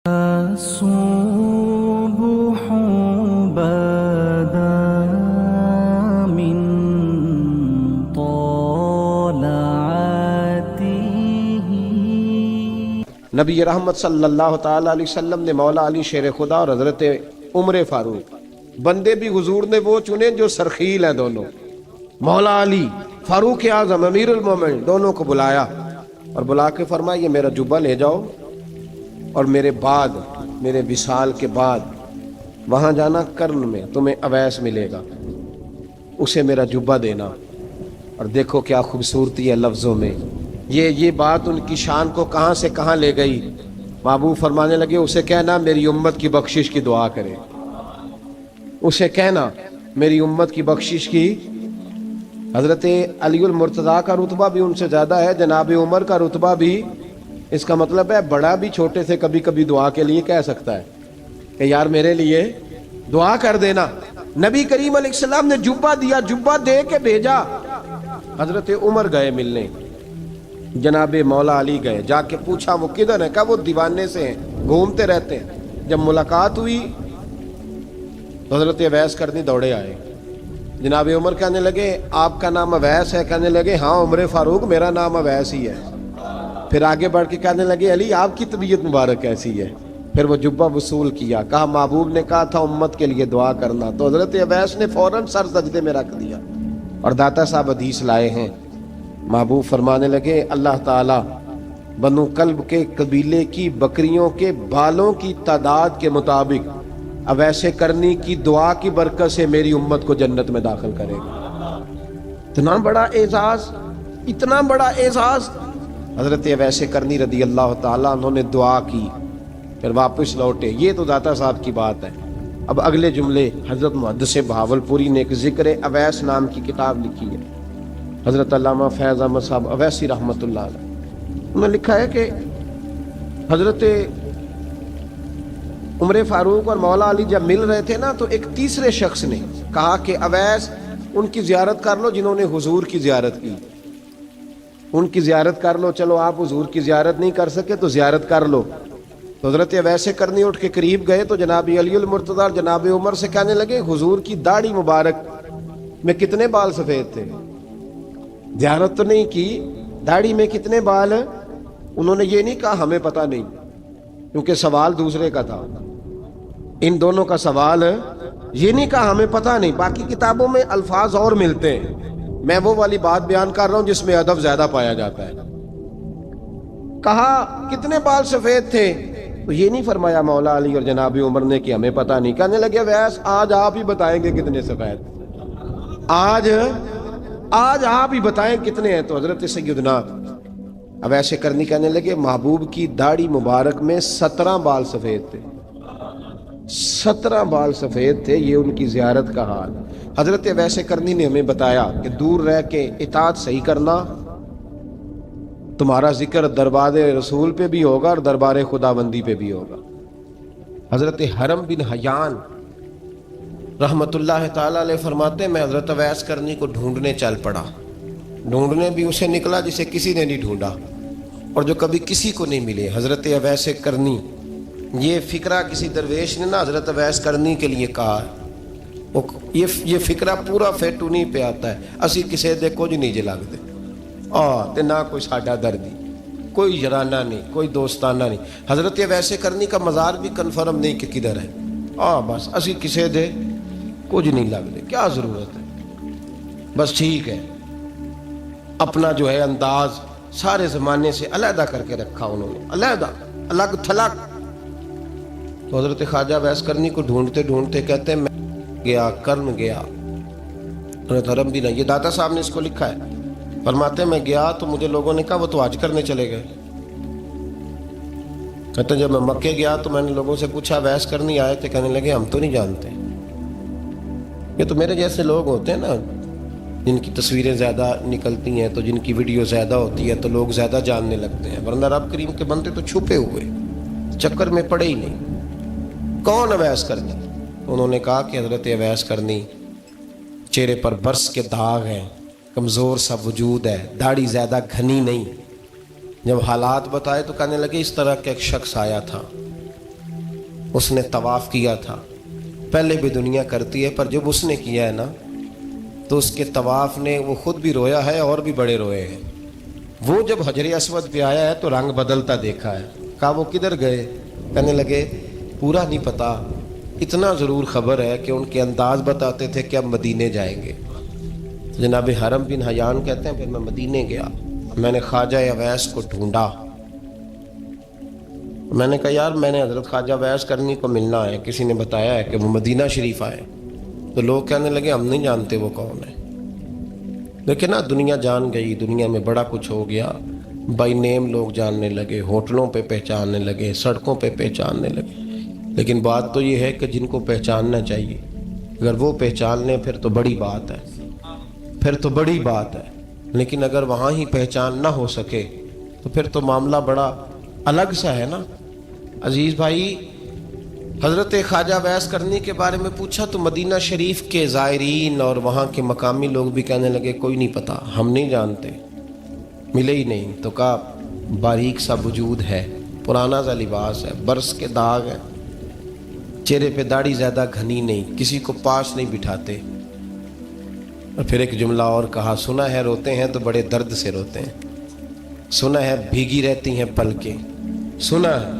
الصبح بدا من طلعته. نبی رحمت صلی اللہ تعالیٰ علیہ وسلم نے مولا علی شیر خدا اور حضرت عمر فاروق بندے بھی حضور نے وہ چنے جو سرخیل ہیں دونوں. مولا علی فاروق اعظم امیر المومنین دونوں کو بلایا اور بلا کے فرمایا یہ میرا جبہ لے جاؤ اور میرے بعد میرے وصال کے بعد وہاں جانا کرن میں تمہیں اویس ملے گا، اسے میرا جبہ دینا. اور دیکھو کیا خوبصورتی ہے لفظوں میں. یہ بات ان کی شان کو کہاں سے کہاں لے گئی. محبوب فرمانے لگے اسے کہنا میری امت کی بخشش کی دعا کرے، اسے کہنا میری امت کی بخشش کی. حضرت علی المرتضیٰ کا رتبہ بھی ان سے زیادہ ہے، جناب عمر کا رتبہ بھی. اس کا مطلب ہے بڑا بھی چھوٹے سے کبھی کبھی دعا کے لیے کہہ سکتا ہے کہ یار میرے لیے دعا کر دینا. نبی کریم علیہ السلام نے جبہ دیا، جبہ دے کے بھیجا. حضرت عمر گئے ملنے، جناب مولا علی گئے، جا کے پوچھا وہ کدھر ہے، کہا وہ دیوانے سے ہیں، گھومتے رہتے ہیں. جب ملاقات ہوئی تو حضرت اویس کرنی دوڑے آئے. جناب عمر کہنے لگے آپ کا نام اویس ہے؟ کہنے لگے ہاں عمر فاروق میرا نام اویس ہی ہے. پھر آگے بڑھ کے کہنے لگے علی آپ کی طبیعت مبارک کیسی ہے؟ پھر وہ جبہ وصول کیا. کہا محبوب نے کہا تھا امت کے لیے دعا کرنا، تو حضرت اویس نے فوراً سر سجدے میں رکھ دیا. اور داتا صاحب حدیث لائے ہیں، محبوب فرمانے لگے اللہ تعالیٰ بنو کلب کے قبیلے کی بکریوں کے بالوں کی تعداد کے مطابق اویس کرنی کی دعا کی برکت سے میری امت کو جنت میں داخل کرے گا. اتنا بڑا اعزاز، اتنا بڑا اعزاز. حضرت اویس کرنی رضی اللہ تعالیٰ انہوں نے دعا کی، پھر واپس لوٹے. یہ تو داتا صاحب کی بات ہے. اب اگلے جملے حضرت محدث بہاولپوری نے ایک ذکر اویس نام کی کتاب لکھی ہے، حضرت علامہ فیض احمد صاحب اویسی رحمۃ اللہ علیہ. انہوں نے لکھا ہے کہ حضرت عمر فاروق اور مولا علی جب مل رہے تھے نا، تو ایک تیسرے شخص نے کہا کہ اویس ان کی زیارت کر لو جنہوں نے حضور کی زیارت کی، ان کی زیارت کر لو. چلو آپ حضور کی زیارت نہیں کر سکے تو زیارت کر لو. تو حضرت اویس کرنی اٹھ کے قریب گئے تو جناب علی المرتضیٰ اور جناب عمر سے کہنے لگے حضور کی داڑھی مبارک میں کتنے بال سفید تھے؟ زیارت تو نہیں کی، داڑھی میں کتنے بال؟ انہوں نے یہ نہیں کہا ہمیں پتہ نہیں، کیونکہ سوال دوسرے کا تھا. ان دونوں کا سوال یہ نہیں کہا ہمیں پتہ نہیں. باقی کتابوں میں الفاظ اور ملتے ہیں، میں وہ والی بات بیان کر رہا ہوں جس میں ادب زیادہ پایا جاتا ہے. کہا کتنے بال سفید تھے؟ تو یہ نہیں فرمایا مولا علی اور جناب عمر نے کہ ہمیں پتہ نہیں. کہنے لگے ویس آج آپ ہی بتائیں گے کتنے سفید، آج آپ ہی بتائیں کتنے ہیں. تو حضرت سیدنا اویس کرنی کہنے لگے محبوب کی داڑھی مبارک میں 17 بال سفید تھے، 17 بال سفید تھے. یہ ان کی زیارت کا حال. حضرت اویس کرنی نے ہمیں بتایا کہ دور رہ کے اطاعت صحیح کرنا، تمہارا ذکر دربار رسول پہ بھی ہوگا اور دربار خداوندی پہ بھی ہوگا. حضرت حرم بن حیان رحمت اللہ تعالیٰ علیہ فرماتے ہیں میں حضرت اویس کرنی کو ڈھونڈنے چل پڑا. ڈھونڈنے بھی اسے نکلا جسے کسی نے نہیں ڈھونڈا اور جو کبھی کسی کو نہیں ملے. حضرت اویس کرنی، یہ فکرہ کسی درویش نے نا حضرت اویس کرنی کے لیے کہا. یہ فکرہ پورا فیٹونی پہ آتا ہے، اسی کسے دے کچھ نہیں جے لگتے تے نہ کوئی ساڈا دردی، کوئی یارانہ نہیں، کوئی دوستانہ نہیں. حضرت اویس کرنی کا مزار بھی کنفرم نہیں کہ کدھر ہے. بس اسی کسے دے کچھ نہیں لگتے، کیا ضرورت ہے. بس ٹھیک ہے، اپنا جو ہے انداز سارے زمانے سے علیحدہ کر کے رکھا انہوں نے، علیحدہ، الگ تھلگ. تو حضرت خواجہ اویس کرنی کو ڈھونڈتے ڈھونڈتے کہتے ہیں میں گیا، کرن گیا. حضرت حرم بھی نہیں، یہ داتا صاحب نے اس کو لکھا ہے. فرماتے ہیں میں گیا تو مجھے لوگوں نے کہا وہ تو حج کرنے چلے گئے. کہتے ہیں جب میں مکے گیا تو میں نے لوگوں سے پوچھا اویس کرنی آئے تھے؟ کہنے لگے ہم تو نہیں جانتے. یہ تو میرے جیسے لوگ ہوتے ہیں نا جن کی تصویریں زیادہ نکلتی ہیں تو جن کی ویڈیو زیادہ ہوتی ہے تو لوگ زیادہ جاننے لگتے ہیں، ورنہ رب کریم کے بندے تو چھپے ہوئے چکر میں پڑے ہی نہیں. کون اویس کرنی؟ انہوں نے کہا کہ حضرت اویس کرنی، چہرے پر برس کے داغ ہیں، کمزور سا وجود ہے، داڑھی زیادہ گھنی نہیں. جب حالات بتائے تو کہنے لگے اس طرح کا ایک شخص آیا تھا اس نے طواف کیا تھا، پہلے بھی دنیا کرتی ہے، پر جب اس نے کیا ہے نا تو اس کے طواف نے وہ خود بھی رویا ہے اور بھی بڑے روئے ہیں۔ وہ جب حجر اسود پہ آیا ہے تو رنگ بدلتا دیکھا ہے۔ کہا وہ کدھر گئے؟ کہنے لگے پورا نہیں پتا، اتنا ضرور خبر ہے کہ ان کے انداز بتاتے تھے کہ اب مدینے جائیں گے۔ جناب حرم بن حیان کہتے ہیں پھر میں مدینے گیا، میں نے خواجہ اویس کو ڈھونڈا، میں نے کہا یار میں نے حضرت خواجہ اویس کرنی کو ملنا ہے، کسی نے بتایا ہے کہ وہ مدینہ شریف آئے، تو لوگ کہنے لگے ہم نہیں جانتے وہ کون ہے۔ لیکن نا دنیا جان گئی، دنیا میں بڑا کچھ ہو گیا، بائی نیم لوگ جاننے لگے، ہوٹلوں پہ پہچاننے لگے، سڑکوں پہ پہچاننے لگے۔ لیکن بات تو یہ ہے کہ جن کو پہچاننا چاہیے اگر وہ پہچان لیں پھر تو بڑی بات ہے، پھر تو بڑی بات ہے۔ لیکن اگر وہاں ہی پہچان نہ ہو سکے تو پھر تو معاملہ بڑا الگ سا ہے نا۔ عزیز بھائی، حضرت خواجہ اویس کرنی کے بارے میں پوچھا تو مدینہ شریف کے زائرین اور وہاں کے مقامی لوگ بھی کہنے لگے کوئی نہیں پتا، ہم نہیں جانتے، ملے ہی نہیں۔ تو کہا باریک سا وجود ہے، پرانا سا لباس ہے، برس کے داغ ہے، چہرے پہ داڑھی زیادہ گھنی نہیں، کسی کو پاس نہیں بٹھاتے۔ اور پھر ایک جملہ اور کہا، سنا ہے روتے ہیں تو بڑے درد سے روتے ہیں، سنا ہے بھیگی رہتی ہیں پلکیں، سنا ہے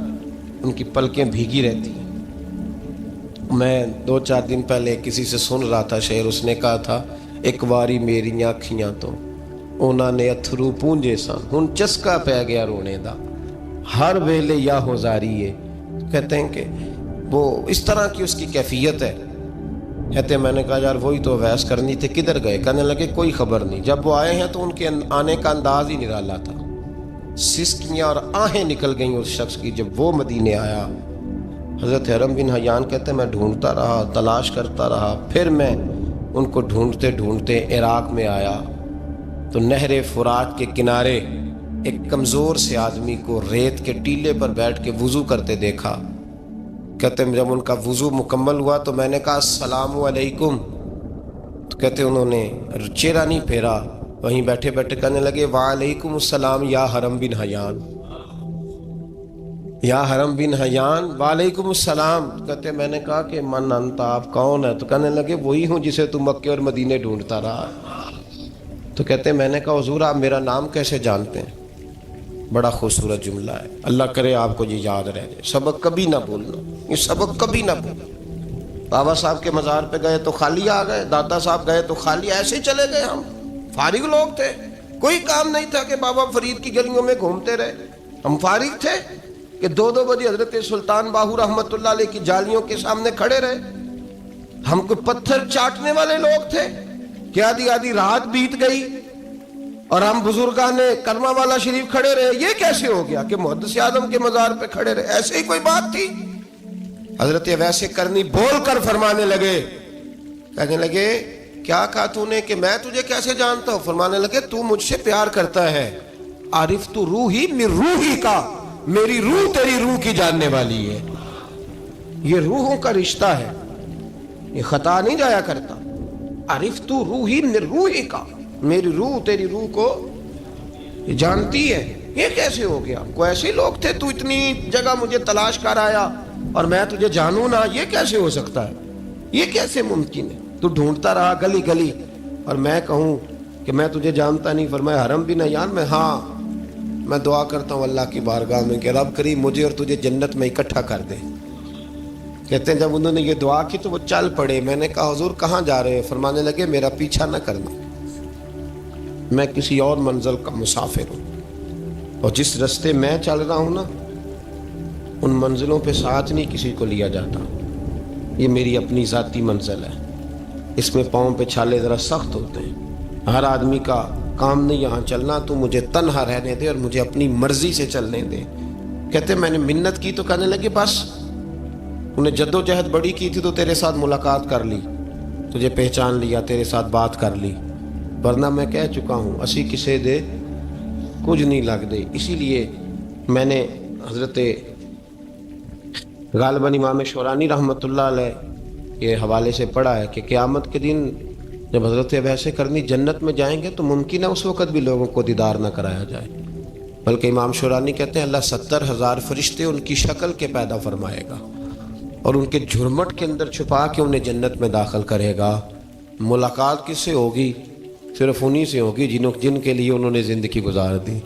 ان کی پلکیں بھیگی رہتی ہیں۔ میں 2-4 دن پہلے کسی سے سن رہا تھا شعر، اس نے کہا تھا ایک واری میری آنکھیاں تو انہوں نے اتھرو پونجے سن، ہن چسکا پہ گیا رونے دا، ہر ویلے یا ہوزاری ہے۔ کہتے ہیں کہ وہ اس طرح کی اس کی کیفیت ہے۔ کہتے ہیں میں نے کہا یار وہی تو اویس کرنی تھے، کدھر گئے؟ کہنے لگے کوئی خبر نہیں، جب وہ آئے ہیں تو ان کے آنے کا انداز ہی نرالا تھا، سسکیاں اور آہیں نکل گئیں اس شخص کی جب وہ مدینے آیا۔ حضرت حرم بن حیان کہتے ہیں میں ڈھونڈتا رہا، تلاش کرتا رہا، پھر میں ان کو ڈھونڈتے ڈھونڈتے عراق میں آیا تو نہر فرات کے کنارے ایک کمزور سے آدمی کو ریت کے ٹیلے پر بیٹھ کے وضو کرتے دیکھا۔ کہتے ہیں جب ان کا وضو مکمل ہوا تو میں نے کہا السلام علیکم، تو کہتے انہوں نے چہرہ نہیں پھیرا، وہیں بیٹھے بیٹھے کہنے لگے وعلیکم السلام یا حرم بن حیان، یا حرم بن حیان وعلیکم السلام۔ کہتے میں نے کہا کہ من انت، آپ کون ہے؟ تو کہنے لگے وہی ہوں جسے تم مکے اور مدینے ڈھونڈتا رہا۔ تو کہتے میں نے کہا حضور آپ میرا نام کیسے جانتے ہیں؟ بڑا خوبصورت جملہ ہے، اللہ کرے آپ کو یہ یاد رہ جائے، سبق کبھی نہ بھولنا، یہ سبق کبھی نہ بھولنا۔ بابا صاحب کے مزار پہ گئے تو خالی آ گئے، دادا صاحب گئے تو خالی، ایسے ہی چلے گئے۔ ہم فارغ لوگ تھے، کوئی کام نہیں تھا کہ بابا فرید کی گلیوں میں گھومتے رہے، ہم فارغ تھے کہ 2 بجے حضرت سلطان باہو رحمت اللہ علیہ کی جالیوں کے سامنے کھڑے رہے۔ ہم کوئی پتھر چاٹنے والے لوگ تھے کہ آدھی رات بیت گئی اور ہم بزرگان کرما والا شریف کھڑے رہے؟ یہ کیسے ہو گیا کہ محدث اعظم کے مزار پہ کھڑے رہے؟ ایسے ہی کوئی بات تھی؟ حضرت اویس کرنی بول کر فرمانے لگے، کہنے لگے کیا کہا تو نے کہ میں تجھے کیسے جانتا ہوں؟ فرمانے لگے تو مجھ سے پیار کرتا ہے، عارف تو روحی من روحی کا، میری روح تیری روح کی جاننے والی ہے۔ یہ روحوں کا رشتہ ہے، یہ خطا نہیں جایا کرتا۔ عارف تو روحی من روحی کا، میری روح تیری روح کو یہ جانتی ہے۔ یہ کیسے ہو گیا؟ کوئی ایسے لوگ تھے تو اتنی جگہ مجھے تلاش کر آیا اور میں تجھے جانوں نہ؟ یہ کیسے ہو سکتا ہے؟ یہ کیسے ممکن ہے؟ تو ڈھونڈتا رہا گلی گلی اور میں کہوں کہ میں تجھے جانتا نہیں؟ فرمایا حرم بن حیان میں، ہاں میں دعا کرتا ہوں اللہ کی بارگاہ میں کہ رب کریم مجھے اور تجھے جنت میں اکٹھا کر دے۔ کہتے ہیں جب انہوں نے یہ دعا کی تو وہ چل پڑے۔ میں نے کہا حضور کہاں جا رہے ہیں؟ فرمانے لگے میرا پیچھا نہ کرنا، میں کسی اور منزل کا مسافر ہوں، اور جس رستے میں چل رہا ہوں نا ان منزلوں پہ ساتھ نہیں کسی کو لیا جاتا، یہ میری اپنی ذاتی منزل ہے، اس میں پاؤں پہ چھالے ذرا سخت ہوتے ہیں، ہر آدمی کا کام نہیں یہاں چلنا، تو مجھے تنہا رہنے دے اور مجھے اپنی مرضی سے چلنے دے۔ کہتے میں نے منت کی تو کہنے لگے بس انہیں جد و جہد بڑی کی تھی تو تیرے ساتھ ملاقات کر لی، تجھے پہچان لیا، تیرے ساتھ بات کر لی، ورنہ میں کہہ چکا ہوں اسی کسے دے کچھ نہیں لگ دے۔ اسی لیے میں نے حضرت غالباً امام شورانی رحمۃ اللہ علیہ کے حوالے سے پڑھا ہے کہ قیامت کے دن جب حضرت اویس کرنی جنت میں جائیں گے تو ممکن ہے اس وقت بھی لوگوں کو دیدار نہ کرایا جائے، بلکہ امام شورانی کہتے ہیں اللہ 70,000 فرشتے ان کی شکل کے پیدا فرمائے گا، اور ان کے جھرمٹ کے اندر چھپا کے انہیں جنت میں داخل کرے گا۔ ملاقات کس سے ہوگی؟ صرف انہی سے ہوگی جن کے لیے انہوں نے زندگی گزار دی۔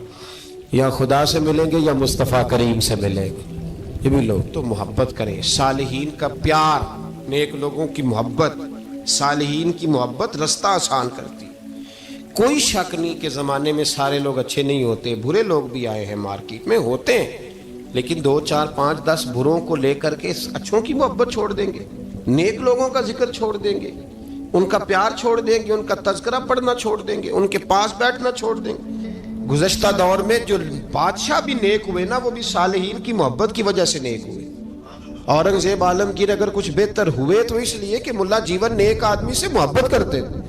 یا خدا سے ملیں گے یا مصطفیٰ کریم سے ملیں گے۔ یہ بھی لوگ تو محبت کریں، صالحین کا پیار، نیک لوگوں کی محبت، صالحین کی محبت رستہ آسان کرتی۔ کوئی شک نہیں کہ زمانے میں سارے لوگ اچھے نہیں ہوتے، برے لوگ بھی آئے ہیں مارکیٹ میں، ہوتے ہیں، لیکن 2 4 5 10 بروں کو لے کر کے اچھوں کی محبت چھوڑ دیں گے، نیک لوگوں کا ذکر چھوڑ دیں گے، ان کا پیار چھوڑ دیں گے، ان کا تذکرہ پڑھنا چھوڑ دیں گے، ان کے پاس بیٹھنا چھوڑ دیں گے۔ گزشتہ دور میں جو بادشاہ بھی نیک ہوئے نا، وہ بھی صالحین کی محبت کی وجہ سے نیک ہوئے۔ اورنگزیب عالمگیر اگر کچھ بہتر ہوئے تو اس لیے کہ ملا جیون نیک آدمی سے محبت کرتے تھے۔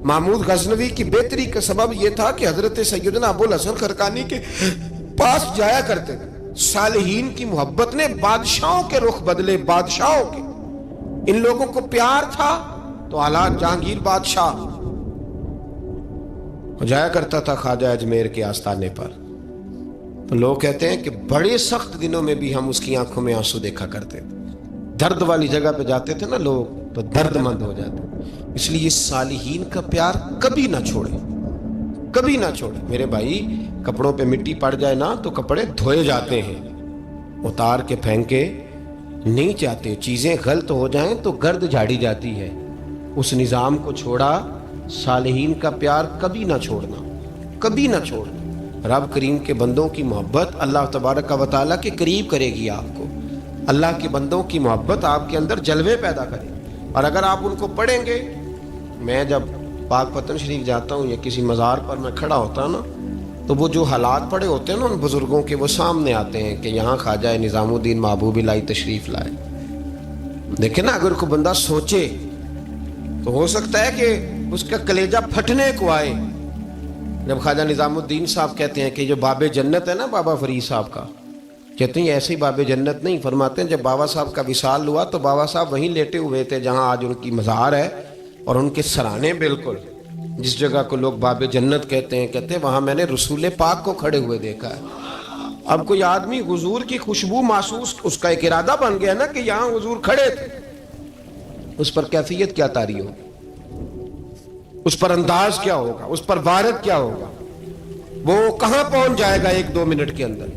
محمود غزنوی کی بہتری کا سبب یہ تھا کہ حضرت سیدنا ابو الحسن خرقانی کے پاس جایا کرتے تھے۔ صالحین کی محبت نے بادشاہوں کے رخ بدلے، بادشاہوں کے۔ ان لوگوں کو پیار تھا تو اعلیٰ جہانگیر بادشاہ جایا کرتا تھا خواجہ اجمیر کے آستانے پر، تو لوگ کہتے ہیں کہ بڑے سخت دنوں میں بھی ہم اس کی آنکھوں میں آنسو دیکھا کرتے تھے۔ درد والی جگہ پہ جاتے تھے نا لوگ تو درد مند ہو جاتے۔ اس لیے صالحین کا پیار کبھی نہ چھوڑے، کبھی نہ چھوڑے۔ میرے بھائی، کپڑوں پہ مٹی پڑ جائے نا تو کپڑے دھوئے جاتے ہیں، اتار کے پھینکے نہیں جاتے۔ چیزیں غلط ہو جائیں تو گرد جھاڑی جاتی ہے۔ اس نظام کو چھوڑا، صالحین کا پیار کبھی نہ چھوڑنا، کبھی نہ چھوڑنا۔ رب کریم کے بندوں کی محبت اللہ تبارک و تعالیٰ کے قریب کرے گی آپ کو۔ اللہ کے بندوں کی محبت آپ کے اندر جلوے پیدا کرے، اور اگر آپ ان کو پڑھیں گے۔ میں جب پاک پتن شریف جاتا ہوں یا کسی مزار پر میں کھڑا ہوتا ہوں نا، تو وہ جو حالات پڑے ہوتے ہیں نا ان بزرگوں کے، وہ سامنے آتے ہیں کہ یہاں خواجہ نظام الدین محبوب الہی تشریف لائے۔ دیکھیں نا، اگر کوئی بندہ سوچے تو ہو سکتا ہے کہ اس کا کلیجہ پھٹنے کو آئے جب خواجہ نظام الدین صاحب کہتے ہیں کہ جو باب جنت ہے نا بابا فرید صاحب کا، کہتے ہیں ایسی باب جنت نہیں، فرماتے ہیں جب بابا صاحب کا وصال ہوا تو بابا صاحب وہیں لیٹے ہوئے تھے جہاں آج ان کی مزار ہے، اور ان کے سرانے بالکل جس جگہ کو لوگ باب جنت کہتے ہیں وہاں میں نے رسول پاک کو کھڑے ہوئے دیکھا ہے۔ اب کوئی آدمی حضور کی خوشبو محسوس، اس کا ایک ارادہ بن گیا نا کہ یہاں حضور کھڑے تھے، اس پر کیفیت کیا طاری ہوگی، اس پر انداز کیا ہوگا، اس پر وارد کیا ہوگا، وہ کہاں پہنچ جائے گا 1-2 منٹ کے اندر۔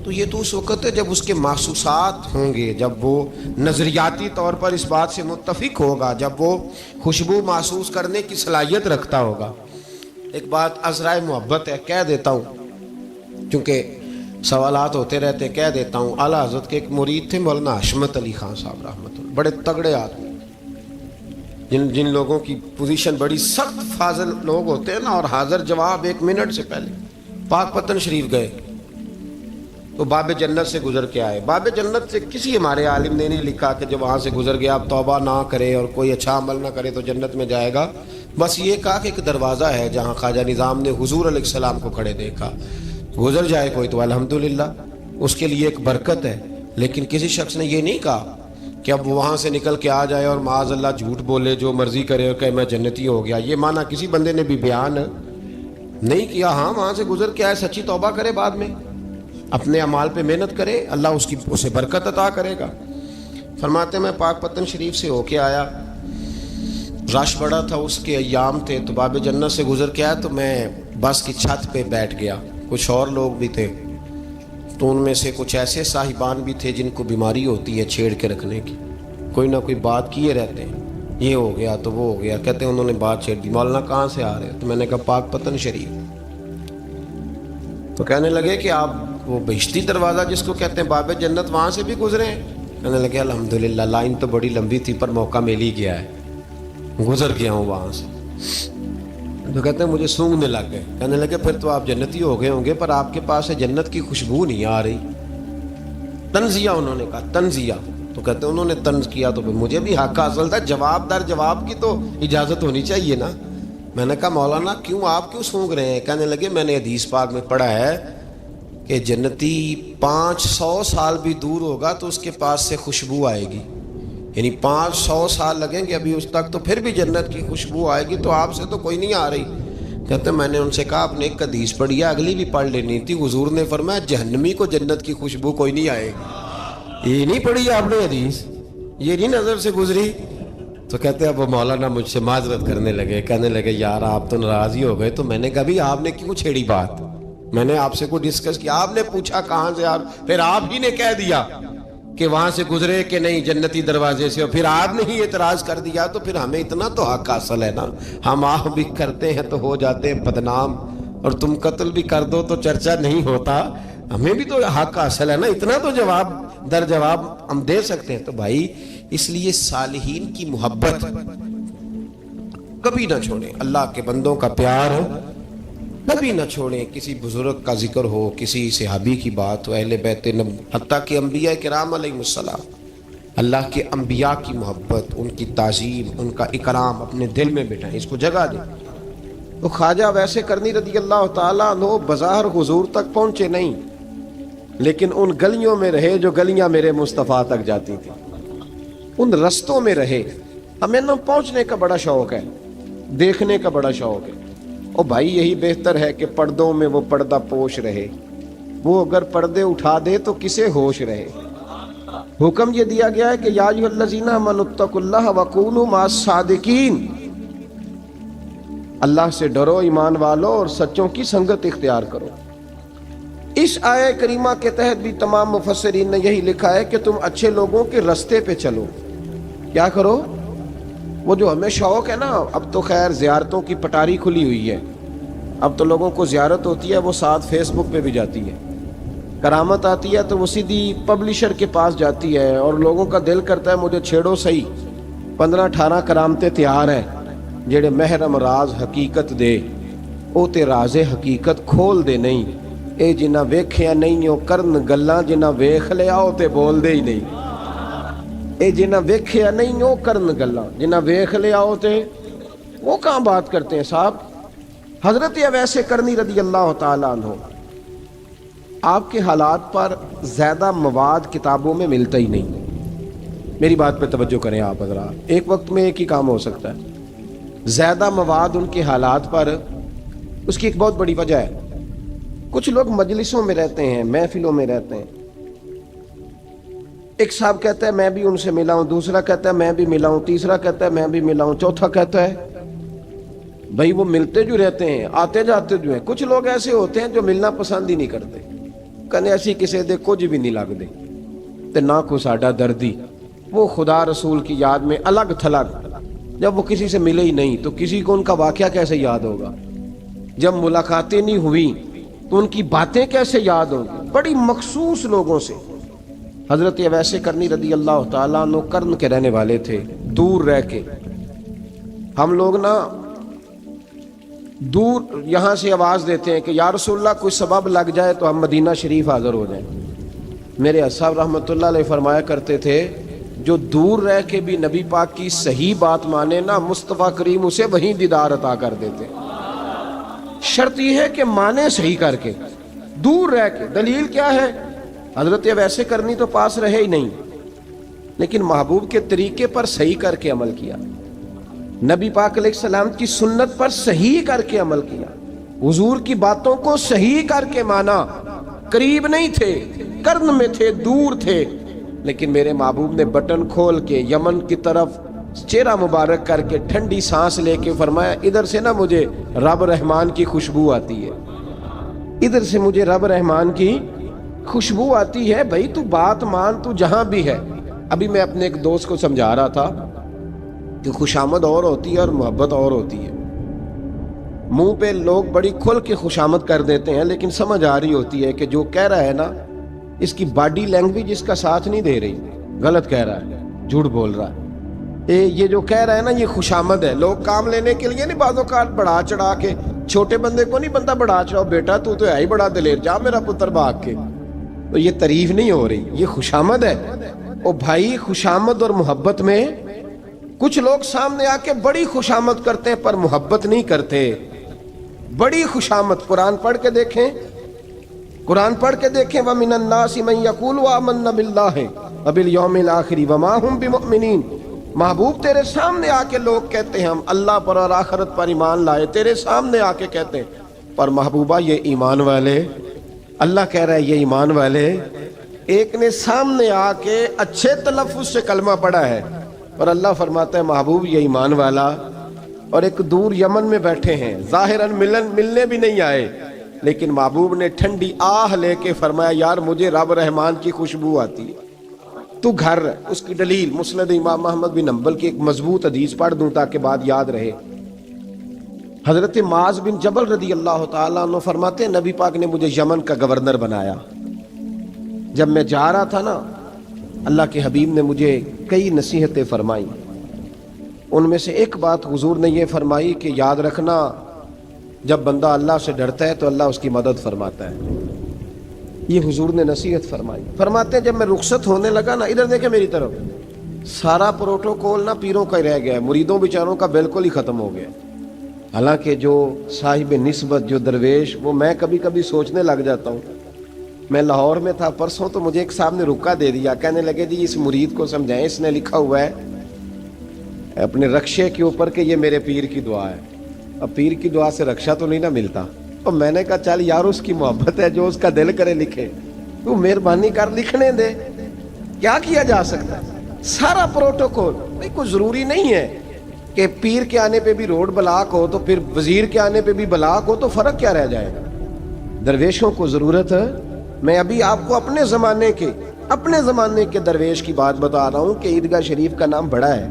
تو یہ تو اس وقت ہے جب اس کے محسوسات ہوں گے، جب وہ نظریاتی طور پر اس بات سے متفق ہوگا، جب وہ خوشبو محسوس کرنے کی صلاحیت رکھتا ہوگا۔ ایک بات عذرائے محبت ہے، کہہ دیتا ہوں کیونکہ سوالات ہوتے رہتے، کہہ دیتا ہوں۔ اعلیٰ حضرت کے ایک مرید تھے مولانا حشمت علی خان صاحب رحمۃ اللہ، بڑے تگڑے آدمی، جن لوگوں کی پوزیشن بڑی سخت فاضل لوگ ہوتے ہیں نا، اور حاضر جواب 1 منٹ سے پہلے۔ پاک پتن شریف گئے تو باب جنت سے گزر کے آئے۔ باب جنت سے کسی ہمارے عالم نے نہیں لکھا کہ جب وہاں سے گزر گیا اب توبہ نہ کرے اور کوئی اچھا عمل نہ کرے تو جنت میں جائے گا، بس یہ کہا کہ ایک دروازہ ہے جہاں خواجہ نظام نے حضور علیہ السلام کو کھڑے دیکھا، گزر جائے کوئی تو الحمدللہ اس کے لیے ایک برکت ہے۔ لیکن کسی شخص نے یہ نہیں کہا کہ اب وہاں سے نکل کے آ جائے اور معاذ اللہ جھوٹ بولے، جو مرضی کرے اور کہے میں جنتی ہو گیا۔ یہ معنی کسی بندے نے بھی بیان نہیں کیا۔ ہاں، وہاں سے گزر کے آئے، سچی توبہ کرے، بعد میں اپنے اعمال پہ محنت کرے، اللہ اسے برکت عطا کرے گا۔ فرماتے میں پاک پتن شریف سے ہو کے آیا، رش بڑا تھا، اس کے ایام تھے، تو باب جنت سے گزر کے آیا تو میں بس کی چھت پہ بیٹھ گیا۔ کچھ اور لوگ بھی تھے، تو ان میں سے کچھ ایسے صاحبان بھی تھے جن کو بیماری ہوتی ہے چھیڑ کے رکھنے کی، کوئی نہ کوئی بات کیے رہتے ہیں، یہ ہو گیا تو وہ ہو گیا۔ کہتے ہیں انہوں نے بات چھیڑ دی، مولانا کہاں سے آ رہے؟ تو میں نے کہا پاک پتن شریف۔ تو کہنے لگے کہ آپ وہ بہشتی دروازہ جس کو کہتے ہیں باب جنت، وہاں سے بھی گزرے ہیں؟ کہنے لگے الحمدللہ، لائن تو بڑی لمبی تھی پر موقع مل ہی گیا ہے، گزر گیا ہوں وہاں سے۔ تو کہتے ہیں مجھے سونگنے لگ گئے۔ کہنے لگے پھر تو آپ جنتی ہو گئے ہوں گے، پر آپ کے پاس سے جنت کی خوشبو نہیں آ رہی۔ تنزیہ، انہوں نے کہا تنزیہ۔ تو کہتے ہیں انہوں نے طنز کیا تو مجھے بھی حق حاصل تھا، جواب در جواب کی تو اجازت ہونی چاہیے نا۔ میں نے کہا مولانا آپ کیوں سونگ رہے ہیں؟ کہنے لگے میں نے حدیث پاک میں پڑھا ہے کہ جنتی 500 سال بھی دور ہوگا تو اس کے پاس سے خوشبو آئے گی، یعنی 500 سال لگیں گے ابھی اس تک تو پھر بھی جنت کی خوشبو آئے گی، تو آپ سے تو کوئی نہیں آ رہی۔ کہتے میں نے ان سے کہا آپ نے ایک حدیث پڑھی ہے، اگلی بھی پڑھ لینی تھی۔ حضور نے فرمایا جہنمی کو جنت کی خوشبو کوئی نہیں آئے گی۔ یہ نہیں پڑھی آپ نے حدیث؟ یہ نہیں نظر سے گزری. تو کہتے ہیں اب وہ مولانا مجھ سے معذرت کرنے لگے, کہنے لگے یار آپ تو ناراض ہی ہو گئے. تو میں نے کہا بھی آپ نے کیوں چھیڑی بات؟ میں نے آپ سے کوئی ڈسکس کیا؟ آپ نے پوچھا کہاں سے, آپ پھر آپ ہی نے کہہ دیا کہ وہاں سے گزرے کہ نہیں جنتی دروازے سے, اور پھر آپ نے ہی اعتراض کر دیا. تو پھر ہمیں اتنا تو حق حاصل ہے نا, ہم آہ بھی کرتے ہیں تو ہو جاتے ہیں بدنام, اور تم قتل بھی کر دو تو چرچا نہیں ہوتا. ہمیں بھی تو حق حاصل ہے نا, اتنا تو جواب در جواب ہم دے سکتے ہیں. تو بھائی اس لیے صالحین کی محبت کبھی نہ چھوڑیں, اللہ کے بندوں کا پیار کبھی نہ چھوڑیں. کسی بزرگ کا ذکر ہو, کسی صحابی کی بات ہو, اہل بیت نبی, حتیٰ کہ انبیاء کرام علیہ السلام, اللہ کے انبیاء کی محبت, ان کی تعظیم, ان کا اکرام اپنے دل میں بٹھائیں, اس کو جگہ دیں. تو خواجہ ویسے کرنی رضی اللہ تعالیٰ عنہ بظاہر حضور تک پہنچے نہیں, لیکن ان گلیوں میں رہے جو گلیاں میرے مصطفیٰ تک جاتی تھیں, ان رستوں میں رہے. ہمیں نہ پہنچنے کا بڑا شوق ہے, دیکھنے کا بڑا شوق ہے. اور بھائی یہی بہتر ہے کہ پردوں میں وہ پردہ پوش رہے, وہ اگر پردے اٹھا دے تو کسے ہوش رہے. حکم یہ دیا گیا ہے کہ یا ایھا الذین آمنوا اتقوا اللہ وکونوا مع الصادقین, اللہ سے ڈرو ایمان والو اور سچوں کی سنگت اختیار کرو. اس آیہ کریمہ کے تحت بھی تمام مفسرین نے یہی لکھا ہے کہ تم اچھے لوگوں کے رستے پہ چلو. کیا کرو؟ وہ جو ہمیں شوق ہے نا, اب تو خیر زیارتوں کی پٹاری کھلی ہوئی ہے, اب تو لوگوں کو زیارت ہوتی ہے وہ ساتھ فیس بک پہ بھی جاتی ہے. کرامت آتی ہے تو وہ سیدھی پبلشر کے پاس جاتی ہے, اور لوگوں کا دل کرتا ہے مجھے چھیڑو صحیح. 15-18 کرامتیں تیار ہیں, جڑے محرم راز حقیقت دے او تے راز حقیقت کھول دے نہیں. اے جنہ ویکھیا نہیں او کرن گلاں, جنہ ویکھ لیا او تے بول دے ہی نہیں. اے جنہ ویکھیا نہیں او کرن گلاں, جنہ ویکھ لیا او تے وہ کہاں بات کرتے ہیں صاحب. حضرت اویس کرنی رضی اللہ تعالیٰ عنہ, آپ کے حالات پر زیادہ مواد کتابوں میں ملتا ہی نہیں. میری بات پہ توجہ کریں آپ حضرات, ایک وقت میں ایک ہی کام ہو سکتا ہے. زیادہ مواد ان کے حالات پر, اس کی ایک بہت بڑی وجہ ہے. کچھ لوگ مجلسوں میں رہتے ہیں, محفلوں میں رہتے ہیں, ایک صاحب کہتا ہے میں بھی ان سے ملا ہوں, دوسرا کہتا ہے میں بھی ملا ہوں, تیسرا کہتا ہے میں بھی ملا ہوں, چوتھا کہتا ہے بھائی وہ ملتے جو رہتے ہیں, آتے جاتے جو ہیں. کچھ لوگ ایسے ہوتے ہیں جو ملنا پسند ہی نہیں کرتے, کہنے ایسی کسی دے کچھ بھی نہیں لگ دے تے نہ کو ساڈا دردی. وہ خدا رسول کی یاد میں الگ تھلگ, جب وہ کسی سے ملے ہی نہیں تو کسی کو ان کا واقعہ کیسے یاد ہوگا؟ جب ملاقاتیں نہیں ہوئی تو ان کی باتیں کیسے یاد ہوں گی؟ بڑی مخصوص لوگوں سے. حضرت اویس کرنی رضی اللہ تعالیٰ عنہ کرن کے رہنے والے تھے, دور رہ کے. ہم لوگ نا دور یہاں سے آواز دیتے ہیں کہ یا رسول اللہ کوئی سبب لگ جائے تو ہم مدینہ شریف حاضر ہو جائیں. میرے صاحب رحمۃ اللہ علیہ فرمایا کرتے تھے جو دور رہ کے بھی نبی پاک کی صحیح بات مانے نا, مصطفیٰ کریم اسے وہیں دیدار عطا کر دیتے. شرط یہ ہے کہ مانے صحیح کر کے, دور رہ کے. دلیل کیا ہے؟ حضرت اویس کرنی تو پاس رہے ہی نہیں, لیکن محبوب کے طریقے پر صحیح کر کے عمل کیا, نبی پاک علیہ السلام کی سنت پر صحیح کر کے عمل کیا, حضور کی باتوں کو صحیح کر کے مانا. قریب نہیں تھے, کرن میں تھے, دور تھے, لیکن میرے محبوب نے بٹن کھول کے یمن کی طرف چہرہ مبارک کر کے ٹھنڈی سانس لے کے فرمایا ادھر سے نا مجھے رب رحمان کی خوشبو آتی ہے, ادھر سے مجھے رب رحمان کی خوشبو آتی ہے. بھائی تو بات مان, تو جہاں بھی ہے. ابھی میں اپنے ایک دوست کو سمجھا رہا تھا کہ خوشامد اور ہوتی ہے اور محبت اور ہوتی ہے. منہ پہ لوگ بڑی کھل کے خوشامد کر دیتے ہیں, لیکن سمجھ آ رہی ہوتی ہے کہ جو کہہ رہا ہے نا اس کی باڈی لینگویج اس کا ساتھ نہیں دے رہی, غلط کہہ رہا ہے, جھوٹ بول رہا ہے. یہ جو کہہ رہا ہے نا یہ خوشامد ہے. لوگ کام لینے کے لیے نہیں بعض اوقات بڑھا چڑھا کے, چھوٹے بندے کو نہیں بندہ بڑھا چڑھاؤ, بیٹا تو ہے ہی بڑا دلیر, جا میرا پتر بھاگ کے. تو یہ تعریف نہیں ہو رہی, یہ خوشامد ہے. او بھائی خوشامد اور محبت میں کچھ لوگ سامنے آ کے بڑی خوشامد کرتے ہیں پر محبت نہیں کرتے. بڑی خوشامد قرآن پڑھ کے دیکھیں, قرآن پڑھ کے دیکھیں وَمِنَ النَّاسِ مَن يَقُولُ آمَنَّا بِاللَّهِ وَبِالْيَوْمِ الْآخِرِ وَمَا هُمْ بِمُؤْمِنِينَ. محبوب تیرے سامنے آ کے لوگ کہتے ہیں ہم اللہ پر اور آخرت پر ایمان لائے, تیرے سامنے آ کے کہتے ہیں, پر محبوبہ یہ ایمان والے, اللہ کہہ رہا ہے یہ ایمان والے ایک نے سامنے آ کے اچھے تلفظ سے کلمہ پڑھا ہے، اور اللہ فرماتا ہے محبوب یہ ایمان والا، اور ایک دور یمن میں بیٹھے ہیں، ظاہراً ملنے بھی نہیں آئے، لیکن محبوب نے ٹھنڈی آہ لے کے فرمایا یار مجھے رب رحمان کی خوشبو آتی ہے، تو گھر۔ اس کی دلیل مسند امام احمد بن حنبل کی ایک مضبوط حدیث پڑھ دوں تاکہ بات یاد رہے۔ حضرت معاذ بن جبل رضی اللہ تعالیٰ عنہ فرماتے ہیں نبی پاک نے مجھے یمن کا گورنر بنایا۔ جب میں جا رہا تھا نا، اللہ کے حبیب نے مجھے کئی نصیحتیں فرمائیں، ان میں سے ایک بات حضور نے یہ فرمائی کہ یاد رکھنا جب بندہ اللہ سے ڈرتا ہے تو اللہ اس کی مدد فرماتا ہے۔ یہ حضور نے نصیحت فرمائی۔ فرماتے ہیں جب میں رخصت ہونے لگا نا، ادھر دیکھیں میری طرف، سارا پروٹوکول نا پیروں کا ہی رہ گیا ہے، مریدوں بیچاروں کا بالکل ہی ختم ہو گیا۔ حالانکہ جو صاحب نسبت، جو درویش، وہ میں کبھی کبھی سوچنے لگ جاتا ہوں۔ میں لاہور میں تھا پرسوں، تو مجھے ایک صاحب نے رکا دے دیا، کہنے لگے جی اس مرید کو سمجھائیں، اس نے لکھا ہوا ہے اپنے رکشے کے اوپر کہ یہ میرے پیر کی دعا ہے۔ اب پیر کی دعا سے رکشہ تو نہیں نہ ملتا، اور میں نے کہا چل یار اس کی محبت ہے، جو اس کا دل کرے لکھے، تو مہربانی کر لکھنے دے، کیا کیا جا سکتا ہے۔ سارا پروٹوکول بھائی کوئی ضروری نہیں ہے کہ پیر کے آنے پہ بھی روڈ بلاک ہو تو پھر وزیر کے آنے پہ بھی بلاک ہو، تو فرق کیا رہ جائے گا۔ درویشوں کو ضرورت ہے۔ میں ابھی آپ کو اپنے زمانے کے درویش کی بات بتا رہا ہوں کہ عیدگاہ شریف کا نام بڑا ہے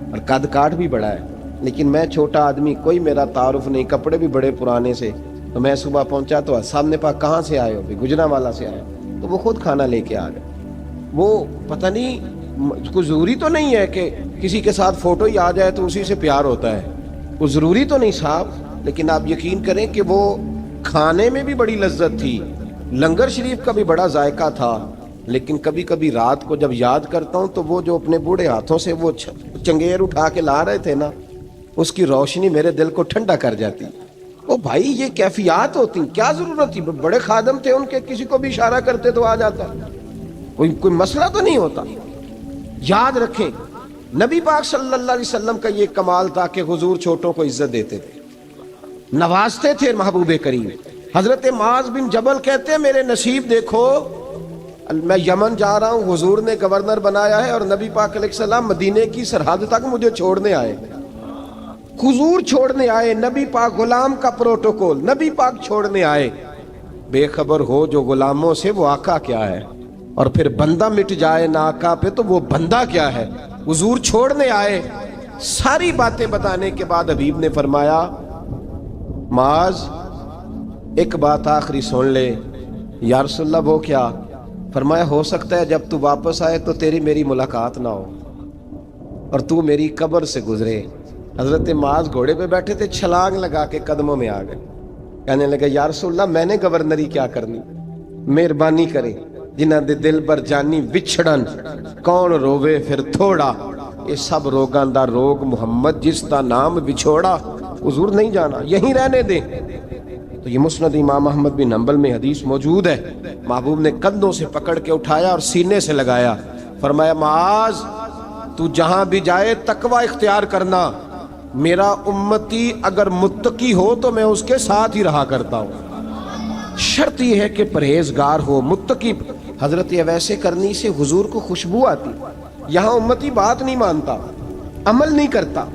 اور قد کاٹ بھی بڑا ہے، لیکن میں چھوٹا آدمی، کوئی میرا تعارف نہیں، کپڑے بھی بڑے پرانے سے، تو میں صبح پہنچا تو سامنے پاک کہاں سے آئے ہو؟ گجرانوالہ سے آئے، تو وہ خود کھانا لے کے آ گئے۔ وہ پتہ نہیں، کوئی ضروری تو نہیں ہے کہ کسی کے ساتھ فوٹو ہی آ جائے تو اسی سے پیار ہوتا ہے، وہ ضروری تو نہیں صاحب، لیکن آپ یقین کریں کہ وہ کھانے میں بھی بڑی لذت تھی، لنگر شریف کا بھی بڑا ذائقہ تھا۔ لیکن کبھی کبھی رات کو جب یاد کرتا ہوں تو وہ جو اپنے بوڑھے ہاتھوں سے وہ چنگیر اٹھا کے لا رہے تھے نا، اس کی روشنی میرے دل کو ٹھنڈا کر جاتی۔ او بھائی یہ کیفیات ہوتی، کیا ضرورت تھی؟ بڑے خادم تھے ان کے، کسی کو بھی اشارہ کرتے تو آ جاتا، کوئی مسئلہ تو نہیں ہوتا۔ یاد رکھیں نبی پاک صلی اللہ علیہ وسلم کا یہ کمال تھا کہ حضور چھوٹوں کو عزت دیتے تھے، نوازتے تھے محبوب کریم۔ حضرت معاذ بن جبل کہتے ہیں میرے نصیب دیکھو، میں یمن جا رہا ہوں، حضور نے گورنر بنایا ہے، اور نبی پاک علیہ السلام مدینے کی سرحد تک مجھے چھوڑنے آئے، حضور چھوڑنے آئے، نبی پاک غلام کا پروٹوکول، نبی پاک چھوڑنے آئے۔ بے خبر ہو جو غلاموں سے وہ آقا کیا ہے، اور پھر بندہ مٹ جائے نہ آقا پہ تو وہ بندہ کیا ہے۔ حضور چھوڑنے آئے، ساری باتیں بتانے کے بعد حبیب نے فرمایا معاذ ایک بات آخری سن لے۔ یا رسول اللہ وہ کیا؟ فرمایا ہو سکتا ہے جب تو واپس آئے تو تیری میری ملاقات نہ ہو اور تو میری قبر سے گزرے۔ حضرت معاذ گھوڑے پہ بیٹھے تھے، چھلانگ لگا کے قدموں میں آ گئے، کہنے لگے یا رسول اللہ میں نے گورنری کیا کرنی، مہربانی کرے، جنہ دے دل بر جانی وچھڑن کون روے پھر تھوڑا، یہ سب روگاں دا روگ محمد جس دا نام بچھوڑا۔ حضور نہیں جانا، یہیں رہنے دیں۔ تو یہ مسند امام احمد بن حنبل میں حدیث موجود ہے، محبوب نے کندھوں سے پکڑ کے اٹھایا اور سینے سے لگایا، فرمایا معاذ تو جہاں بھی جائے تقوی اختیار کرنا، میرا امتی اگر متقی ہو تو میں اس کے ساتھ ہی رہا کرتا ہوں، شرط یہ ہے کہ پرہیزگار ہو، متقی۔ حضرت اویس کرنی سے حضور کو خوشبو آتی، یہاں امتی بات نہیں مانتا، عمل نہیں کرتا،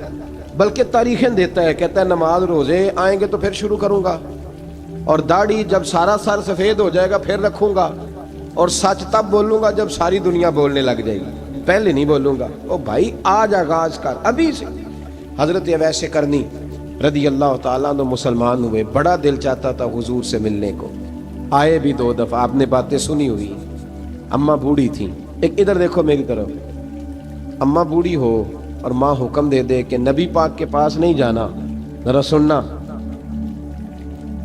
بلکہ تاریخیں دیتا ہے، کہتا ہے نماز روزے آئیں گے تو پھر شروع کروں گا، اور داڑھی جب سارا سر سفید ہو جائے گا پھر رکھوں گا، اور سچ تب بولوں گا جب ساری دنیا بولنے لگ جائے گی، پہلے نہیں بولوں گا۔ او بھائی آج آغاز کر ابھی سے۔ حضرت اویس کرنی رضی اللہ تعالیٰ عنہ مسلمان ہوئے، بڑا دل چاہتا تھا حضور سے ملنے کو، آئے بھی 2 دفعہ، آپ نے باتیں سنی ہوئی، اماں بوڑھی تھیں۔ ایک ادھر دیکھو میری طرف، اماں بوڑھی ہو اور ماں حکم دے دے کہ نبی پاک کے پاس نہیں جانا، ذرا سننا۔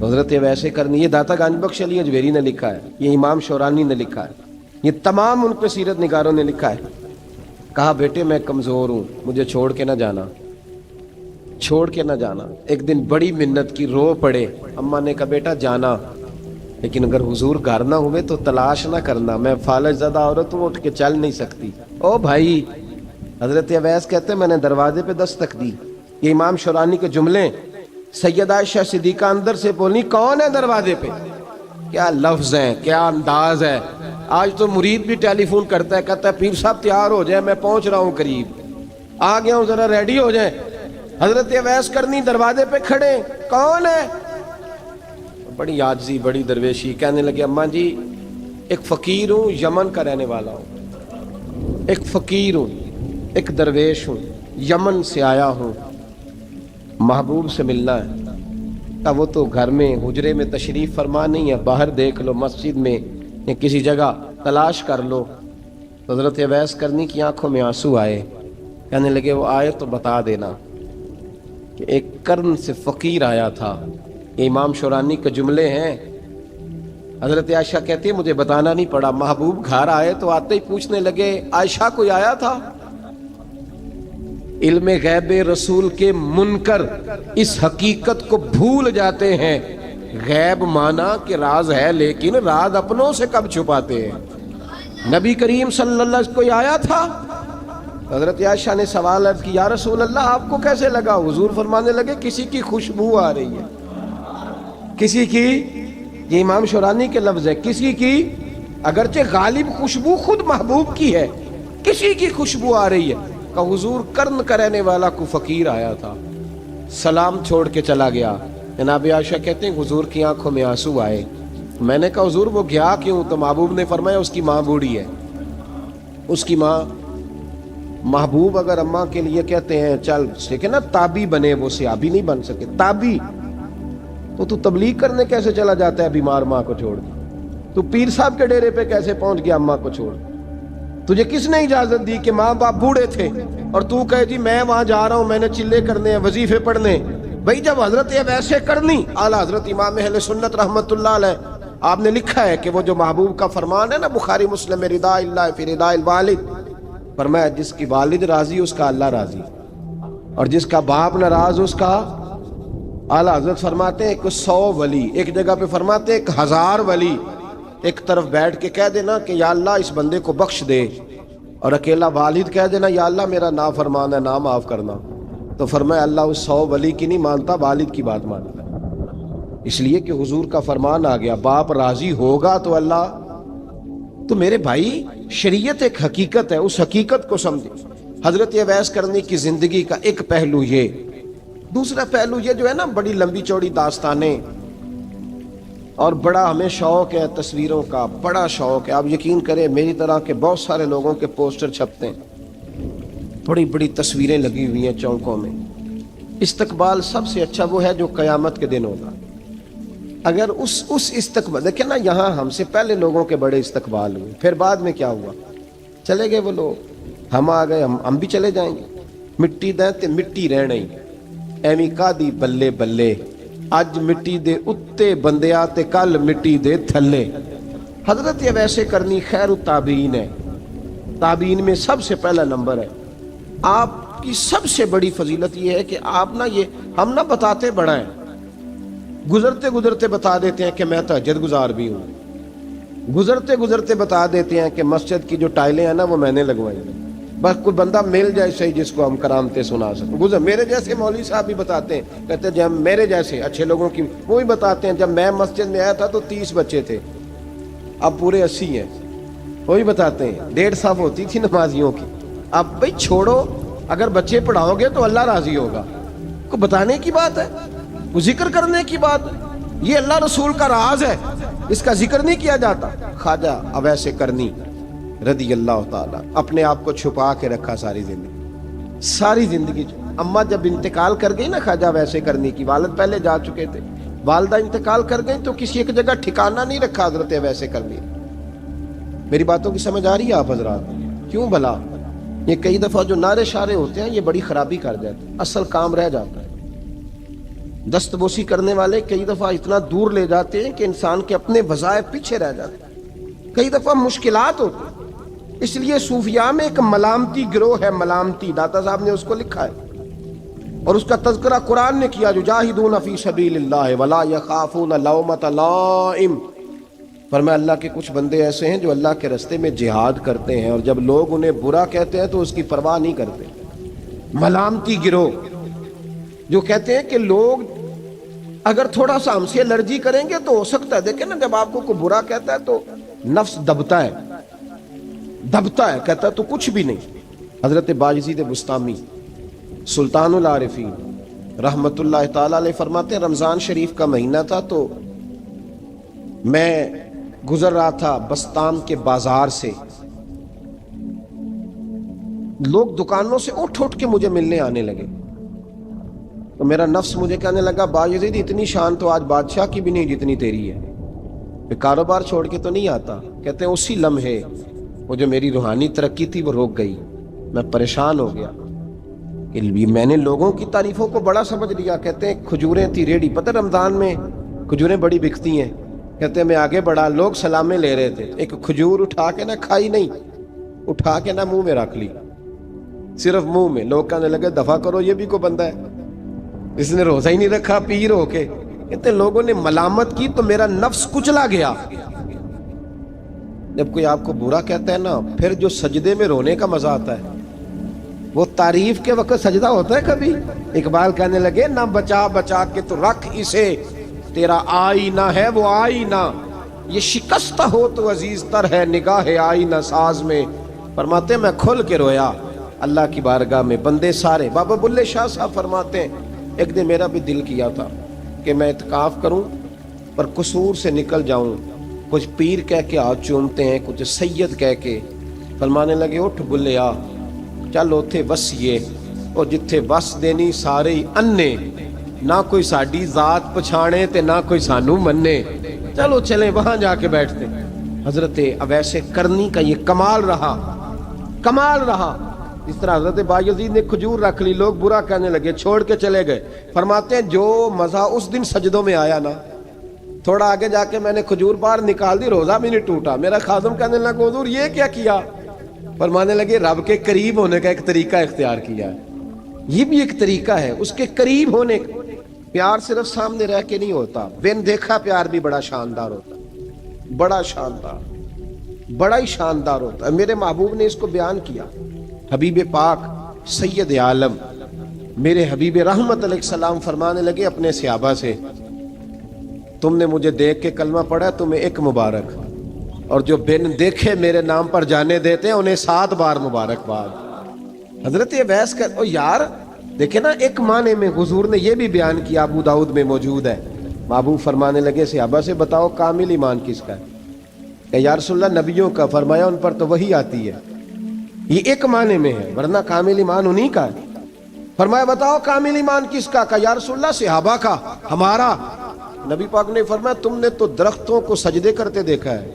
حضرت اویس کرنی، یہ داتا گنج بخش علی اجویری نے لکھا ہے، یہ امام شورانی نے لکھا ہے، یہ تمام ان پہ سیرت نگاروں نے لکھا ہے۔ کہا بیٹے میں کمزور ہوں، مجھے چھوڑ کے نہ جانا، چھوڑ کے نہ جانا۔ ایک دن بڑی منت کی، رو پڑے، اماں نے کہا بیٹا جانا، لیکن اگر حضور گھر نہ ہوئے تو تلاش نہ کرنا، میں فالج زدہ عورت ہوں، اٹھ کے چل نہیں سکتی۔ او بھائی، حضرت اویس کہتے ہیں میں نے دروازے پہ دستک دی، یہ امام شورانی کے جملے، سیدہ عائشہ صدیقہ اندر سے بولی کون ہے دروازے پہ؟ کیا لفظ ہیں، کیا انداز ہے، آج تو مرید بھی ٹیلی فون کرتا ہے, کہتا ہے پیر صاحب تیار ہو جائے, میں پہنچ رہا ہوں قریب, آ گیا ہوں, ذرا ریڈی ہو جائیں. حضرت اویس کرنی دروازے پہ کھڑے, کون ہے؟ بڑی عاجزی, بڑی درویشی, کہنے لگے اماں جی ایک فقیر ہوں, یمن کا رہنے والا ہوں, ایک فقیر ہوں, ایک درویش ہوں, یمن سے آیا ہوں, محبوب سے ملنا ہے. اب وہ تو گھر میں حجرے میں تشریف فرما نہیں ہے, باہر دیکھ لو, مسجد میں یا کسی جگہ تلاش کر لو. حضرت اویس کرنی کی آنکھوں میں آنسو آئے, کہنے لگے وہ آئے تو بتا دینا کہ ایک کرن سے فقیر آیا تھا. یہ امام شورانی کے جملے ہیں. حضرت عائشہ کہتی ہے مجھے بتانا نہیں پڑا, محبوب گھر آئے تو آتے ہی پوچھنے لگے عائشہ کوئی آیا تھا؟ علم غیب رسول کے منکر اس حقیقت کو بھول جاتے ہیں. غیب مانا کہ راز ہے, لیکن راز اپنوں سے کب چھپاتے ہیں. نبی کریم صلی اللہ علیہ وسلم کوئی آیا تھا؟ حضرت عائشہ نے سوال عرض کی یا رسول اللہ آپ کو کیسے لگا؟ حضور فرمانے لگے کسی کی خوشبو آ رہی ہے. کسی کی, یہ امام شورانی کے لفظ ہے, کسی کی, اگرچہ غالب خوشبو خود محبوب کی ہے, کسی کی خوشبو آ رہی ہے. کہ حضور کرن کا رہنے والا کو فقیر آیا تھا, سلام چھوڑ کے چلا گیا. جناب عائشہ کہتے ہیں حضور کی آنکھوں میں آنسو آئے. میں نے کہا حضور وہ گیا کیوں؟ تو محبوب نے فرمایا اس کی ماں بوڑھی ہے, اس کی ماں. محبوب اگر اماں کے لیے کہتے ہیں چل دیکھیں نا تابی بنے, وہ صحابی نہیں بن سکے, تابی, تو تبلیغ کرنے کیسے چلا جاتا ہے بیمار ماں کو چھوڑ کے؟ تو پیر صاحب کے ڈیرے پہ کیسے پہنچ گیا اماں کو چھوڑ؟ تجھے کس نے اجازت دی کہ ماں باپ بوڑھے تھے اور تو کہے جی میں وہاں جا رہا ہوں, میں نے چلے کرنے ہیں, وظیفے پڑھنے. بھئی جب حضرت ویسے کرنی اعلیٰ حضرت امام اہل سنت رحمت اللہ علیہ آپ نے لکھا ہے کہ وہ جو محبوب کا فرمان ہے نا بخاری مسلم میں, رضا اللہ فی رضا الوالد, فرمایا جس کی والد راضی اس کا اللہ راضی, اور جس کا باپ ناراض اس کا. اعلیٰ حضرت فرماتے ہیں ایک 100 ولی, ایک جگہ پہ فرماتے ہیں 1000 ولی ایک طرف بیٹھ کے کہہ دینا کہ یا اللہ اس بندے کو بخش دے, اور اکیلا والد کہہ دینا یا اللہ میرا نافرمان ہے نا معاف کرنا. تو فرمایا اللہ اس 100 ولی کی نہیں مانتا, والد کی بات مانتا. اس لیے کہ حضور کا فرمان آ گیا باپ راضی ہوگا تو اللہ. تو میرے بھائی شریعت ایک حقیقت ہے, اس حقیقت کو سمجھے. حضرت اویس کرنی کی زندگی کا ایک پہلو یہ, دوسرا پہلو یہ جو ہے نا بڑی لمبی چوڑی داستانیں, اور بڑا ہمیں شوق ہے تصویروں کا, بڑا شوق ہے. آپ یقین کریں میری طرح کے بہت سارے لوگوں کے پوسٹر چھپتے ہیں, بڑی بڑی تصویریں لگی ہوئی ہیں چوکوں میں. استقبال سب سے اچھا وہ ہے جو قیامت کے دن ہوگا. اگر اس استقبال دیکھیں نا, یہاں ہم سے پہلے لوگوں کے بڑے استقبال ہوئے, پھر بعد میں کیا ہوا, چلے گئے وہ لوگ, ہم آ گئے, ہم بھی چلے جائیں گے. مٹی دیں تے مٹی رہنا ہی, ایویں کا دی بلے بلے, اج مٹی دے اتے بندیا تے کل مٹی دے تھلے. حضرت ویسے کرنی خیر التابعین ہے, تابعین میں سب سے پہلا نمبر ہے. آپ کی سب سے بڑی فضیلت یہ ہے کہ آپ نا, یہ ہم نہ بتاتے بڑا ہیں, گزرتے گزرتے بتا دیتے ہیں کہ میں تہجد گزار بھی ہوں, گزرتے گزرتے بتا دیتے ہیں کہ مسجد کی جو ٹائلیں ہیں نا وہ میں نے لگوائی ہیں. بس کوئی بندہ مل جائے صحیح جس کو ہم کرامتیں سنا سکیں. میرے جیسے مولوی صاحب بھی بتاتے ہیں, کہتے ہیں جب میرے جیسے اچھے لوگوں کی وہ بھی بتاتے ہیں جب میں مسجد میں آیا تھا تو 30 بچے تھے, اب پورے 80 ہیں. وہی بتاتے ہیں 1.5 صف ہوتی تھی نمازیوں کی. اب بھائی چھوڑو, اگر بچے پڑھاؤ گے تو اللہ راضی ہوگا. کو بتانے کی بات ہے, وہ ذکر کرنے کی بات ہے. یہ اللہ رسول کا راز ہے, اس کا ذکر نہیں کیا جاتا. خواجہ اویس کرنی رضی اللہ تعالیٰ اپنے آپ کو چھپا کے رکھا ساری زندگی. اماں جب انتقال کر گئی نا خواجہ ویسے کرنی کی, والد پہلے جا چکے تھے, والدہ انتقال کر گئی تو کسی ایک جگہ ٹھکانہ نہیں رکھا حضرت ویسے کرنی. میری باتوں کی سمجھ آ رہی ہے آپ حضرات؟ کیوں بھلا یہ کئی دفعہ جو نعرے شارے ہوتے ہیں یہ بڑی خرابی کر جاتے ہیں, اصل کام رہ جاتا ہے. دست بوسی کرنے والے کئی دفعہ اتنا دور لے جاتے ہیں کہ انسان کے اپنے وظائف پیچھے رہ جاتے ہیں, کئی دفعہ مشکلات ہوتی ہیں. اس لیے صوفیاء میں ایک ملامتی گروہ ہے, ملامتی, داتا صاحب نے اس کو لکھا ہے اور اس کا تذکرہ قرآن نے کیا, یجاہدون فی سبیل اللہ ولا یخافون لومۃ لائم. فرمایا اللہ کے کچھ بندے ایسے ہیں جو اللہ کے راستے میں جہاد کرتے ہیں اور جب لوگ انہیں برا کہتے ہیں تو اس کی پرواہ نہیں کرتے. ملامتی گروہ جو کہتے ہیں کہ لوگ اگر تھوڑا سا ہم سے الرجی کریں گے تو ہو سکتا ہے, دیکھیں نا جب آپ کو کوئی برا کہتا ہے تو نفس دبتا ہے، کہتا ہے تو کچھ بھی نہیں۔ حضرت باجزید بستامی سلطان العارفین رحمت اللہ تعالی علیہ فرماتے ہیں رمضان شریف کا مہینہ تھا تو میں گزر رہا تھا بستام کے بازار سے، لوگ دکانوں سے اٹھ کے مجھے ملنے آنے لگے، تو میرا نفس مجھے کہنے لگا باجزید اتنی شان تو آج بادشاہ کی بھی نہیں جتنی تیری ہے، کہ کاروبار چھوڑ کے تو نہیں آتا۔ کہتے ہیں اسی لمحے وہ جو میری روحانی ترقی تھی وہ رک گئی، میں پریشان ہو گیا کہ میں نے لوگوں کی تعریفوں کو بڑا سمجھ لیا۔ کہتے ہیں کھجوریں تھی ریڈی، پتہ رمضان میں کھجوریں بڑی بکتی ہیں، کہتے ہیں میں آگے بڑھا، لوگ سلامیں لے رہے تھے، ایک کھجور اٹھا کے نہ کھائی نہیں، اٹھا کے نہ منہ میں رکھ لی، صرف منہ میں۔ لوگ کہنے لگے دفع کرو، یہ بھی کوئی بندہ ہے، اس نے روزہ ہی نہیں رکھا، پیر ہو کے۔ کہتے ہیں لوگوں نے ملامت کی تو میرا نفس کچلا گیا۔ جب کوئی آپ کو برا کہتا ہے نا، پھر جو سجدے میں رونے کا مزہ آتا ہے، وہ تعریف کے وقت سجدہ ہوتا ہے کبھی؟ اقبال کہنے لگے نہ بچا بچا کے تو رکھ اسے، تیرا آئینہ ہے وہ آئینہ، یہ شکستہ ہو تو عزیز تر ہے نگاہ آئینہ ساز میں۔ فرماتے ہیں میں کھل کے رویا اللہ کی بارگاہ میں، بندے سارے۔ بابا بلے شاہ صاحب فرماتے ہیں ایک دن میرا بھی دل کیا تھا کہ میں اعتکاف کروں پر قصور سے نکل جاؤں، کچھ پیر کہہ کے ہاتھ چومتے ہیں، کچھ سید کہہ کے۔ فرمانے لگے اٹھ بلے آ، چل اوتھے وسیے، اور جتھے وس دینی سارے ہی انے، نہ کوئی ساڈی ذات پچھانے تے نہ کوئی سانو مننے، چلو چلیں وہاں جا کے بیٹھتے۔ حضرت اویس کرنی کا یہ کمال رہا، اس طرح حضرت بایزید نے کھجور رکھ لی، لوگ برا کہنے لگے، چھوڑ کے چلے گئے۔ فرماتے ہیں جو مزہ اس دن سجدوں میں آیا نا، تھوڑا آگے جا کے میں نے کھجور باہر نکال دی، روزہ بھی نہیں ٹوٹا۔ میرا خادم کہنے لگا حضور یہ کیا کیا؟ فرمانے لگے رب کے قریب ہونے کا ایک طریقہ اختیار کیا ہے، یہ بھی ایک طریقہ ہے اس کے قریب ہونے کا۔ پیار صرف سامنے رہ کے نہیں ہوتا، بن دیکھا پیار بھی بڑا شاندار ہوتا ہے، بڑا ہی شاندار ہوتا ہے۔ میرے محبوب نے اس کو بیان کیا، حبیب پاک سید عالم میرے حبیب رحمت علیہ السلام فرمانے لگے اپنے صحابہ سے، تم نے مجھے دیکھ کے کلمہ پڑھا، تمہیں ایک مبارک، اور جو بن دیکھے میرے نام پر جانے دیتے ہیں انہیں 7 بار مبارکباد۔ حضرت اویس کا یار دیکھیں نا، ایک معنی میں حضور نے یہ بھی بیان کیا، ابو داؤد میں موجود ہے۔ محبوب فرمانے لگے صحابہ سے بتاؤ کامل ایمان کس کا ہے؟ کہ یا رسول اللہ نبیوں کا۔ فرمایا ان پر تو وہی آتی ہے، یہ ایک معنی میں ہے، ورنہ کامل ایمان انہی کا ہے۔ فرمایا بتاؤ کامل ایمان کس کا؟ کہ یا رسول اللہ صحابہ کا، ہمارا۔ نبی پاک نے فرمایا تم نے تو درختوں کو سجدے کرتے دیکھا ہے،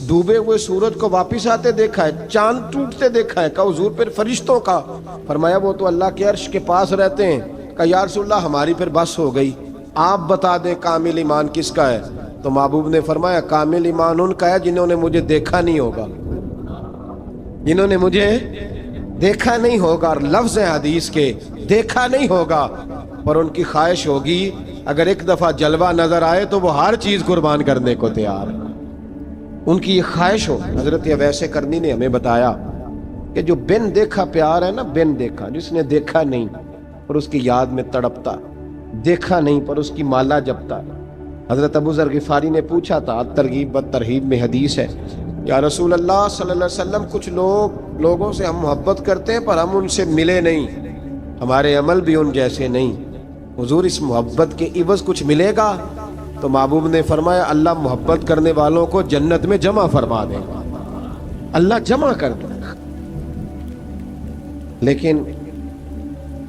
ڈوبے ہوئے سورج کو واپس آتے دیکھا ہے، چاند ٹوٹتے دیکھا ہے۔ کہ حضور پھر فرشتوں کا؟ فرمایا وہ تو اللہ کے عرش کے پاس رہتے ہیں۔ کہ یا رسول اللہ ہماری پھر بس ہو گئی، آپ بتا دیں کامل ایمان کس کا ہے؟ تو محبوب نے فرمایا کامل ایمان ان کا ہے جنہوں نے مجھے دیکھا نہیں ہوگا، جنہوں نے مجھے دیکھا نہیں ہوگا، اور لفظ حدیث کے دیکھا نہیں ہوگا، پر ان کی خواہش ہوگی اگر ایک دفعہ جلوہ نظر آئے تو وہ ہر چیز قربان کرنے کو تیار ہے، ان کی یہ خواہش ہو۔ حضرت اویس کرنی نے ہمیں بتایا کہ جو بن دیکھا پیار ہے نا، بن دیکھا، جس نے دیکھا نہیں پر اس کی یاد میں تڑپتا، دیکھا نہیں پر اس کی مالا جپتا۔ حضرت ابو ذر غفاری نے پوچھا تھا، ترغیب و ترہیب میں حدیث ہے، یا رسول اللہ صلی اللہ علیہ وسلم کچھ لوگوں سے ہم محبت کرتے ہیں پر ہم ان سے ملے نہیں، ہمارے عمل بھی ان جیسے نہیں، حضور اس محبت کے عوض کچھ ملے گا؟ تو محبوب نے فرمایا اللہ محبت کرنے والوں کو جنت میں جمع فرما دے گا، اللہ جمع کر دے گا۔ لیکن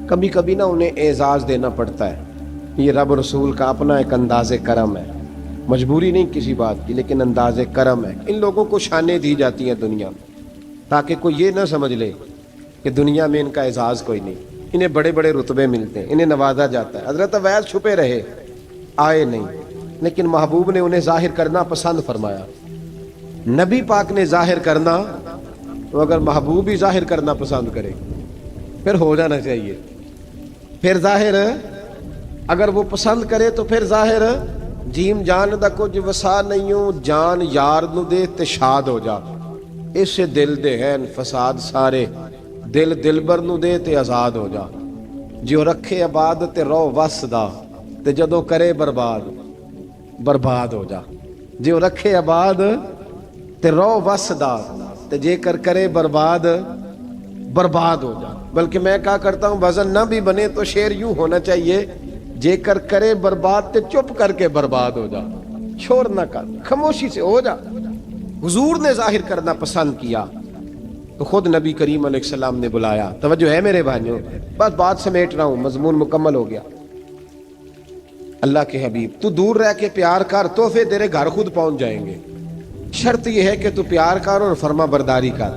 کبھی کبھی نا انہیں اعزاز دینا پڑتا ہے، یہ رب رسول کا اپنا ایک انداز کرم ہے، مجبوری نہیں کسی بات کی، لیکن انداز کرم ہے۔ ان لوگوں کو شانیں دی جاتی ہیں دنیا میں تاکہ کوئی یہ نہ سمجھ لے کہ دنیا میں ان کا اعزاز کوئی نہیں، انہیں بڑے بڑے رتبے ملتے ہیں، انہیں نوازا جاتا ہے۔ حضرت اویس چھپے رہے، آئے نہیں، لیکن محبوب نے انہیں ظاہر کرنا پسند فرمایا۔ نبی پاک نے ظاہر کرنا، تو اگر محبوب ہی ظاہر کرنا پسند کرے پھر ہو جانا چاہیے، پھر ظاہر اگر وہ پسند کرے تو پھر ظاہر جیم جان دا کچھ وسا نہیں ہوں، جان یار نو دے تے شاد ہو جا، اس دل دے ہیں فساد سارے، دل دلبر نو دے تے آزاد ہو جا، جو رکھے آباد تے رو وس دا تے جدوں کرے برباد ہو جا، جو رکھے آباد تے رو وسدا تے جے کر کرے برباد برباد ہو جا. بلکہ میں کہا کرتا ہوں وزن نہ بھی بنے تو شعر یوں ہونا چاہیے جے کر کرے برباد تے چپ کر کے برباد ہو جا. شور نہ کر, خاموشی سے ہو جا. حضور نے ظاہر کرنا پسند کیا تو خود نبی کریم علیہ السلام نے بلایا. توجہ ہے میرے بھائیوں, بس بات سمیٹ رہا ہوں, مضمون مکمل ہو گیا. اللہ کے حبیب تو دور رہ کے پیار کر, تحفے تیرے گھر خود پہنچ جائیں گے. شرط یہ ہے کہ تو پیار کر اور فرما برداری کر.